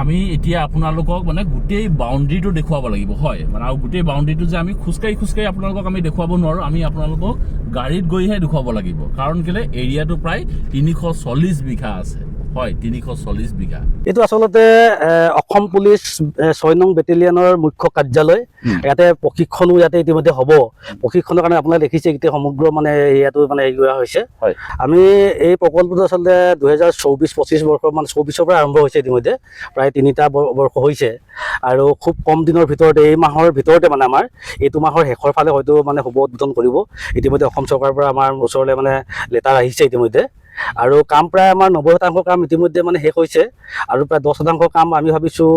আমি এতিয়া আপোনালোকক মানে গোটেই বাউণ্ডেৰীটো দেখুৱাব লাগিব হয় মানে আৰু গোটেই বাউণ্ডেৰীটো যে আমি খোজকাঢ়ি আপোনালোকক আমি দেখুৱাব নোৱাৰোঁ আমি আপোনালোকক গাড়ীত গৈহে দেখুৱাব লাগিব কাৰণ কেলে এৰিয়াটো প্ৰায় 340 বিঘা আছে হয় 340 বিঘা এইটো আচলতে অসম পুলিচ 6 নং বেটেলিয়নৰ মুখ্য কাৰ্যালয় ইয়াতে প্ৰশিক্ষণো ইয়াতে ইতিমধ্যে হ'ব প্ৰশিক্ষণৰ কাৰণে আপোনালোকে দেখিছে গোটেই সমগ্ৰ মানে এৰিয়াটো মানে হেৰি কৰা হৈছে হয় আমি এই প্ৰকল্পটো আচলতে 2024-25 বৰ্ষৰ মানে 24ৰ পৰা আৰম্ভ হৈছে ইতিমধ্যে প্ৰায় 3টা বৰ্ষ হৈছে আৰু খুব কম দিনৰ ভিতৰতে এই মাহৰ ভিতৰতে মানে আমাৰ এইটো মাহৰ শেষৰ ফালে হয়তো মানে হ'ব উদ্বোধন কৰিব ইতিমধ্যে অসম চৰকাৰৰ পৰা আমাৰ ওচৰলৈ মানে লেটাৰ আহিছে ইতিমধ্যে আৰু কাম প্ৰায় আমাৰ 90% কাম ইতিমধ্যে মানে শেষ হৈছে আৰু প্ৰায় 10% কাম আমি ভাবিছোঁ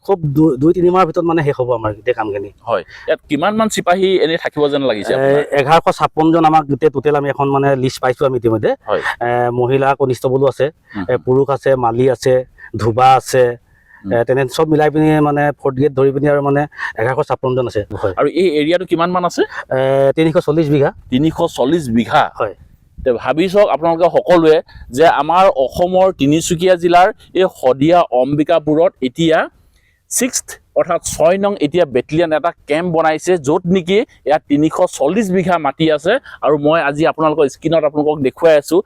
খুব 2-3 মাহৰ ভিতৰত মানে শেষ হ'ব আমাৰ গোটেই কামখিনি হয় ইয়াত কিমানমান চিপাহী এনে থাকিব যেন লাগিছে 1156 জন আমাক গোটেই টোটেল আমি এখন মানে লিষ্ট পাইছোঁ আমি ইতিমধ্যে মহিলা কনিষ্টবলো আছে পুৰুষ আছে মালি আছে ধুবা আছে তেনে সব মিলাই পিনি মানে 4th গ্ৰেড ধৰি পিনি আৰু মানে 1156 জন আছে আৰু এই এৰিয়াটো কিমানমান আছে 340 বিঘা 340 বিঘা হয় ভাবি চাওক আপোনালোকে সকলোৱে যে আমাৰ অসমৰ তিনিচুকীয়া জিলাৰ এই শদিয়া অম্বিকাপুৰত এতিয়া 6th অৰ্থাৎ 6 নং এতিয়া বেটেলিয়ন এটা কেম্প বনাইছে য'ত নেকি ইয়াত 340 বিঘা মাটি আছে আৰু মই আজি আপোনালোকৰ স্ক্ৰীনত আপোনালোকক দেখুৱাই আছোঁ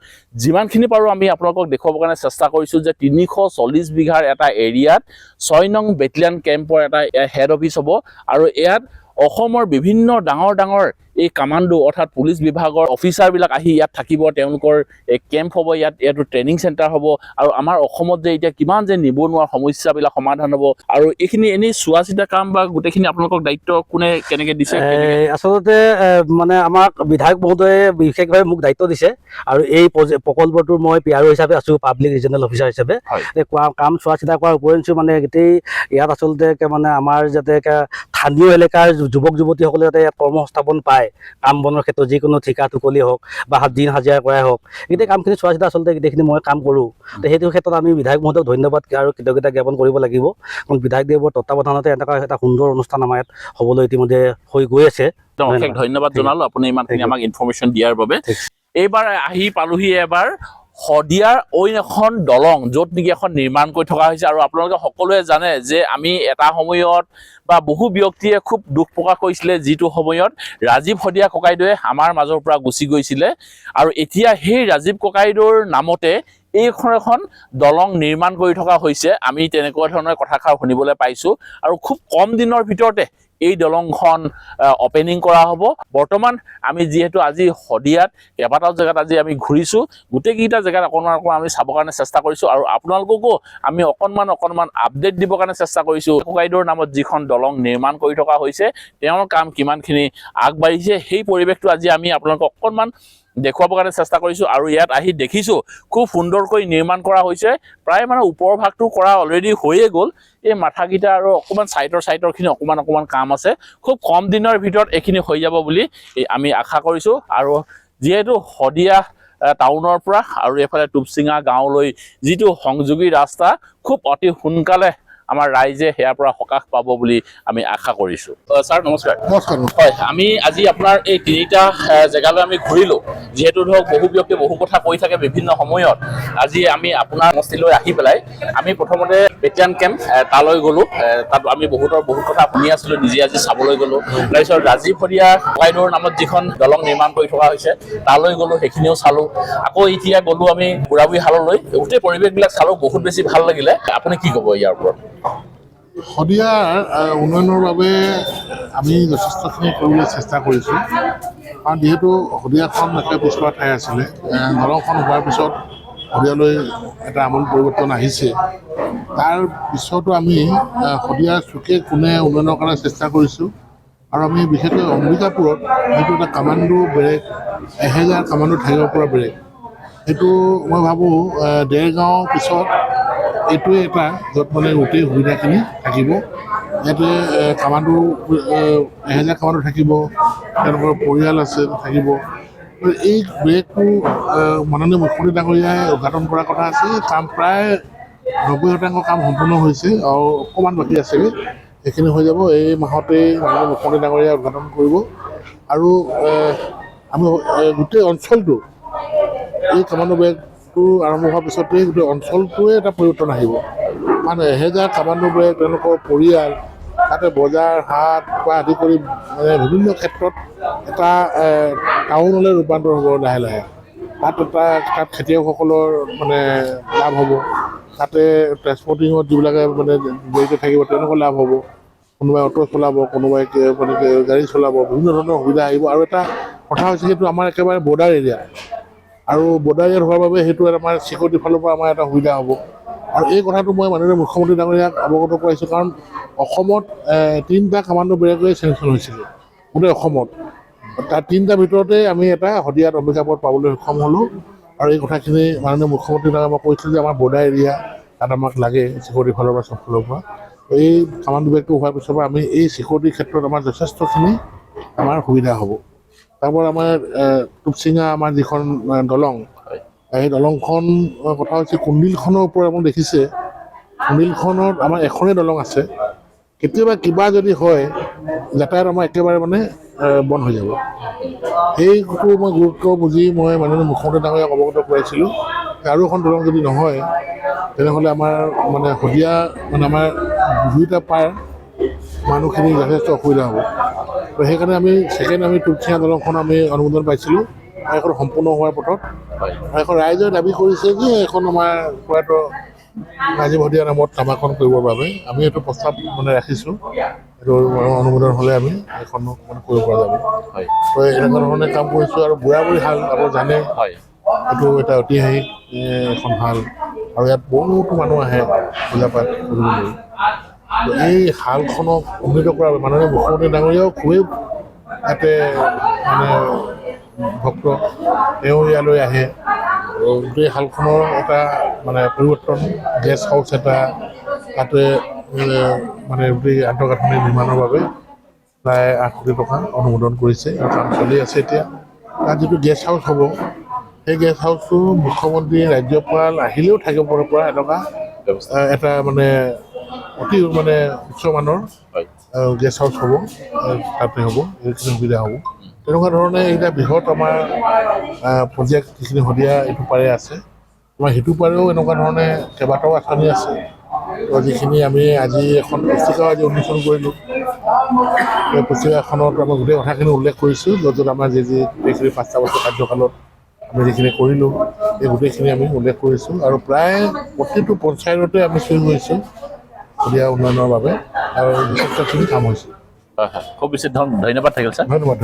যিমানখিনি পাৰোঁ আমি আপোনালোকক দেখুৱাবৰ কাৰণে চেষ্টা কৰিছোঁ যে 340 বিঘাৰ এটা এৰিয়াত 6 নং বেটেলিয়ন কেম্পৰ এটা হেড অফিচ হ'ব আৰু ইয়াত অসমৰ বিভিন্ন ডাঙৰ এই কামাণ্ডো অৰ্থাৎ পুলিচ বিভাগৰ অফিচাৰবিলাক আহি ইয়াত থাকিব তেওঁলোকৰ কেম্প হ'ব ইয়াতো ট্ৰেইনিং চেণ্টাৰ হ'ব আৰু আমাৰ অসমত যে এতিয়া কিমান যে নিবনুৱা সমস্যাবিলাক সমাধান হ'ব আৰু এইখিনি এনেই চোৱা চিতা কাম বা গোটেইখিনি আপোনালোকক দায়িত্ব কোনে কেনেকৈ দিছে আচলতে মানে আমাক বিধায়ক মহোদয়ে বিশেষভাৱে মোক দায়িত্ব দিছে আৰু এই প্ৰকল্পটোৰ মই PRO হিচাপে আছোঁ পাব্লিক ৰিজনেল অফিচাৰ হিচাপে কাম চোৱা চিতা কৰাৰ উপৰিঞ্চি মানে গোটেই ইয়াত আচলতে মানে আমাৰ যাতে স্থানীয় এলেকাৰ যুৱক যুৱতীসকলে যাতে ইয়াত কৰ্মসংস্থাপন পায় কাম বনৰ ক্ষেত্ৰত যিকোনো ঠিকা টুকলি হওক বা দিন হাজিৰা কৰাই হওক গোটেই কামখিনি চোৱা চিতা আচলতে গোটেইখিনি মই কাম কৰোঁ সেইটো ক্ষেত্ৰত আমি বিধায়ক মহোদয়ক ধন্যবাদ আৰু কৃতজ্ঞতা জ্ঞাপন কৰিব লাগিব কাৰণ বিধায়কদেৱৰ তত্বাৱধানতে এনেকুৱা এটা সুন্দৰ অনুষ্ঠান আমাৰ ইয়াত হ'বলৈ ইতিমধ্যে হৈ গৈ আছে অশেষ ধন্যবাদ জনালোঁ আপুনি ইমানখিনি আমাক ইনফৰমেশ্যন দিয়াৰ বাবে এইবাৰ আহি পালোহি এবাৰ শদিয়াৰ অইন এখন দলং য'ত নেকি এখন নিৰ্মাণ কৰি থকা হৈছে আৰু আপোনালোকে সকলোৱে জানে যে আমি এটা সময়ত বা বহু ব্যক্তিয়ে খুব দুখ প্ৰকাশ কৰিছিলে যিটো সময়ত ৰাজীৱ শদিয়া ককাইদেৱে আমাৰ মাজৰ পৰা গুচি গৈছিলে আৰু এতিয়া সেই ৰাজীৱ ককাইদেউৰ নামতে এইখন এখন দলং নিৰ্মাণ কৰি থকা হৈছে আমি তেনেকুৱা ধৰণৰ কথাষাৰ শুনিবলৈ পাইছোঁ আৰু খুব কম দিনৰ ভিতৰতে এই দলংখন অপেনিং কৰা হ'ব বৰ্তমান আমি যিহেতু আজি শদিয়াত কেইবাটাও জেগাত আজি আমি ঘূৰিছোঁ গোটেইকেইটা জেগাত অকণমান আমি চাবৰ কাৰণে চেষ্টা কৰিছোঁ আৰু আপোনালোককো আমি অকণমান আপডেট দিবৰ কাৰণে চেষ্টা কৰিছোঁ ককাইদেউৰ নামত যিখন দলং নিৰ্মাণ কৰি থকা হৈছে তেওঁৰ কাম কিমানখিনি আগবাঢ়িছে সেই পৰিৱেশটো আজি আমি আপোনালোকক অকণমান দেখুৱাবৰ কাৰণে চেষ্টা কৰিছোঁ আৰু ইয়াত আহি দেখিছোঁ খুব সুন্দৰকৈ নিৰ্মাণ কৰা হৈছে প্ৰায় মানে ওপৰ ভাগটো কৰা অলৰেডি হৈয়ে গ'ল এই মাথাকেইটা আৰু অকণমান চাইডৰখিনি অকণমান কাম আছে খুব কম দিনৰ ভিতৰত এইখিনি হৈ যাব বুলি আমি আশা কৰিছোঁ আৰু যিহেতু শদিয়া টাউনৰ পৰা আৰু এইফালে টুপচিঙা গাঁৱলৈ যিটো সংযোগী ৰাস্তা খুব অতি সোনকালে আমাৰ ৰাইজে ইয়াৰ পৰা সকাহ পাব বুলি আমি আশা কৰিছোঁ ছাৰ নমস্কাৰ হয় আমি আজি আপোনাৰ এই 3টা জেগালৈ আমি ঘূৰিলোঁ যিহেতু ধৰক বহু ব্যক্তিয়ে বহু কথা কৈ থাকে বিভিন্ন সময়ত আজি আমি আপোনাৰ সমষ্টিলৈ আহি পেলাই আমি প্ৰথমতে বেটেলিয়ন কেম্প তালৈ গ'লোঁ তাত আমি বহুত কথা শুনি আছিলোঁ নিজে আজি চাবলৈ গ'লোঁ তাৰপিছত ৰাজীৱ শদিয়া ককাইদেউৰ নামত যিখন দলং নিৰ্মাণ কৰি থকা হৈছে তালৈ গ'লোঁ সেইখিনিও চালোঁ আকৌ এতিয়া গ'লোঁ আমি বুঢ়াবুঢ়ী হাললৈ গোটেই পৰিৱেশবিলাক চালোঁ বহুত বেছি ভাল লাগিলে আপুনি কি ক'ব ইয়াৰ ওপৰত শদিয়াৰ উন্নয়নৰ বাবে আমি যথেষ্টখিনি কৰিবলৈ চেষ্টা কৰিছোঁ কাৰণ যিহেতু শদিয়াখন একে পিছপৰা ঠাই আছিলে দলংখন হোৱাৰ পিছত শদিয়ালৈ এটা আমূল পৰিৱৰ্তন আহিছে তাৰ পিছতো আমি শদিয়াৰ চুকে কোণে উন্নয়নৰ কাৰণে চেষ্টা কৰিছোঁ আৰু আমি বিশেষকৈ অম্বিকাপুৰত সেইটো এটা কামাণ্ডো বেৰেক 1000 কামাণ্ডো থাকিব পৰা বেৰেক সেইটো মই ভাবোঁ দেৰগাঁও পিছত এইটোৱে এটা য'ত মানে গোটেই সুবিধাখিনি থাকিব ইয়াতে কামাণ্ডো 1000 কামাণ্ডো থাকিব তেওঁলোকৰ পৰিয়াল আছে থাকিব এই বেৰেকটো মাননীয় মুখ্যমন্ত্ৰী ডাঙৰীয়াই উদ্ঘাটন কৰাৰ কথা আছে কাম প্ৰায় 90% কাম সম্পূৰ্ণ হৈছে আৰু অকণমান বাকী আছেগৈ সেইখিনি হৈ যাব এই মাহতেই মাননীয় মুখ্যমন্ত্ৰী ডাঙৰীয়াই উদ্ঘাটন কৰিব আৰু আমি গোটেই অঞ্চলটো এই কামাণ্ডো বেৰেকটো আৰম্ভ হোৱাৰ পিছতেই গোটেই অঞ্চলটোৱে এটা পৰিৱৰ্তন আহিব কাৰণ 1000 কামাণ্ডোবোৰে তেওঁলোকৰ পৰিয়াল তাতে বজাৰ হাট পৰা আদি কৰি মানে বিভিন্ন ক্ষেত্ৰত এটা টাউনলৈ ৰূপান্তৰ হ'ব লাহে লাহে। তাত খেতিয়কসকলৰ মানে লাভ হ'ব, তাতে ট্ৰেন্সপৰ্টিঙত যিবিলাকে মানে জড়িত থাকিব তেওঁলোকৰ লাভ হ'ব, কোনোবাই অটো চলাব, কোনোবাই মানে গাড়ী চলাব, বিভিন্ন ধৰণৰ সুবিধা আহিব। আৰু এটা কথা হৈছে সেইটো আমাৰ একেবাৰে বৰ্ডাৰ এৰিয়া, আৰু বৰ্ডাৰ এৰিয়াত হোৱাৰ বাবে সেইটো আমাৰ ছিকিউৰিটিৰ ফালৰ পৰা আমাৰ এটা সুবিধা হ'ব। আৰু এই কথাটো মই মাননীয় মুখ্যমন্ত্ৰী ডাঙৰীয়াক অৱগত কৰাইছোঁ, কাৰণ অসমত 3টা কামাণ্ডো বেৰেগেই চেংচন হৈছিলে গোটেই অসমত। তাৰ 3টাৰ ভিতৰতে আমি এটা শদিয়াত অম্বিকাপুৰত পাবলৈ সক্ষম হ'লোঁ। আৰু এই কথাখিনি মাননীয় মুখ্যমন্ত্ৰী ডাঙৰীয়াক মই কৈছিলোঁ যে আমাৰ বৰ্ডাৰ এৰিয়া তাত আমাক লাগে ছিকিউৰিটিৰ ফালৰ পৰা, চব ফালৰ পৰা। এই কামাণ্ডো বেৰেগটো হোৱাৰ পিছৰ পৰা আমি এই ছিকিউৰিটিৰ ক্ষেত্ৰত আমাৰ যথেষ্টখিনি আমাৰ সুবিধা হ'ব। তাৰপৰা আমাৰ টুপচিঙা আমাৰ যিখন দলং, এই দলংখন কথা হৈছে কুন্দিলখনৰ ওপৰত আপুনি দেখিছে, কুন্দিলখনত আমাৰ এখনেই দলং আছে। কেতিয়াবা কিবা যদি হয় যাতায়াত আমাৰ একেবাৰে মানে বন্ধ হৈ যাব। সেইটো মই গুৰুত্ব বুজি মই মাননীয় মুখ্যমন্ত্ৰী ডাঙৰীয়াক অৱগত কৰাইছিলোঁ। আৰু এখন দলং যদি নহয় তেনেহ'লে আমাৰ মানে শদিয়া মানে আমাৰ 2টা পাৰ মানুহখিনি যথেষ্ট অসুবিধা হ'ব। তো সেইকাৰণে আমি আমি টুপচিঙা দলংখন আমি অনুমোদন পাইছিলোঁ, আৰু এখন সম্পূৰ্ণ হোৱাৰ পথত। আৰু এখন ৰাইজে দাবী কৰিছে যে এখন আমাৰ প্ৰয়াত ৰাজীৱ শদিয়াৰ নামত নামাকৰণ কৰিবৰ বাবে আমি এইটো প্ৰস্তাৱ মানে ৰাখিছোঁ। এইটো অনুমোদন হ'লে আমি এখন মানে কৰিব পৰা যাব। তো এনেকুৱা ধৰণে কাম কৰিছোঁ। আৰু বুঢ়াবুঢ়ী হাল আপুনি জানে, এইটো এটা ঐতিহাসিক এখন হাল, আৰু ইয়াত বহুতো মানুহ আহে পূজা পাঠ কৰিবলৈ। তো এই হালখনক উন্নীত কৰাৰ বাবে মাননীয় মুখ্যমন্ত্ৰী ডাঙৰীয়াও খুবেই ইয়াতে মানে ভক্ত, তেওঁ ইয়ালৈ আহে। গোটেই হালখনৰ এটা মানে পৰিৱৰ্তন, গেষ্ট হাউচ এটা তাতে মানে গোটেই আন্তঃগাঁথনি নিৰ্মাণৰ বাবে প্ৰায় 8 কোটি টকা অনুমোদন কৰিছে, আৰু কাম চলি আছে এতিয়া। তাত যিটো গেষ্ট হাউচ হ'ব, সেই গেষ্ট হাউচটো মুখ্যমন্ত্ৰী ৰাজ্যপাল আহিলেও থাকিব পৰা এটা মানে অতি মানে উচ্চমানৰ গেষ্ট হাউচ হ'ব, তাতে হ'ব, এইখিনি সুবিধা হ'ব। তেনেকুৱা ধৰণে এইটা বৃহৎ আমাৰ প্ৰজেক্ট যিখিনি শদিয়া এইটো পাৰে আছে। আমাৰ সিটো পাৰেও এনেকুৱা ধৰণে কেইবাটাও আঁচনি আছে, যিখিনি আমি আজি এখন পুস্তিকাও আজি উন্মোচন কৰিলোঁ। এই পুস্তিকাখনত আমাৰ গোটেই কথাখিনি উল্লেখ কৰিছোঁ, য'ত আমাৰ গোটেইখিনি 5টা বছৰ কাৰ্যকালত আমি যিখিনি কৰিলোঁ এই গোটেইখিনি আমি উল্লেখ কৰিছোঁ। আৰু প্ৰায় প্ৰতিটো পঞ্চায়ততে আমি চুই গৈছোঁ শদিয়া উন্নয়নৰ বাবে, আৰু যথেষ্টখিনি কাম হৈছে। খুব বেছি ধন্যবাদ থাকিল ছাৰ। ধন্যবাদ।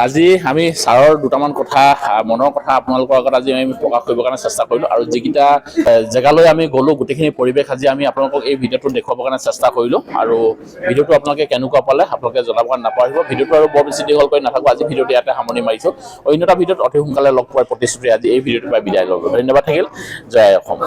আজি আমি ছাৰৰ দুটামান কথা, মনৰ কথা আপোনালোকৰ আগত আজি আমি প্ৰকাশ কৰিবৰ কাৰণে চেষ্টা কৰিলোঁ। আৰু যিকেইটা জেগালৈ আমি গ'লোঁ গোটেইখিনি পৰিৱেশ আজি আমি আপোনালোকক এই ভিডিঅ'টো দেখুৱাবৰ কাৰণে চেষ্টা কৰিলোঁ। আৰু ভিডিঅ'টো আপোনালোকে কেনেকুৱা পালে আপোনালোকে জনাব কাৰণে নাপাহৰিব। ভিডিঅ'টো আৰু বৰ বেছি দীঘল কৰি নাথাকোঁ, আজি ভিডিঅ'টো ইয়াতে সামৰণি মাৰিছোঁ। অন্য এটা ভিডিঅ'ত অতি সোনকালে লগ পোৱাৰ প্ৰতিশ্ৰুতি আজি এই ভিডিঅ'টোৰ পৰা বিদায় ল'ব। ধন্যবাদ থাকিল। জয় অসম।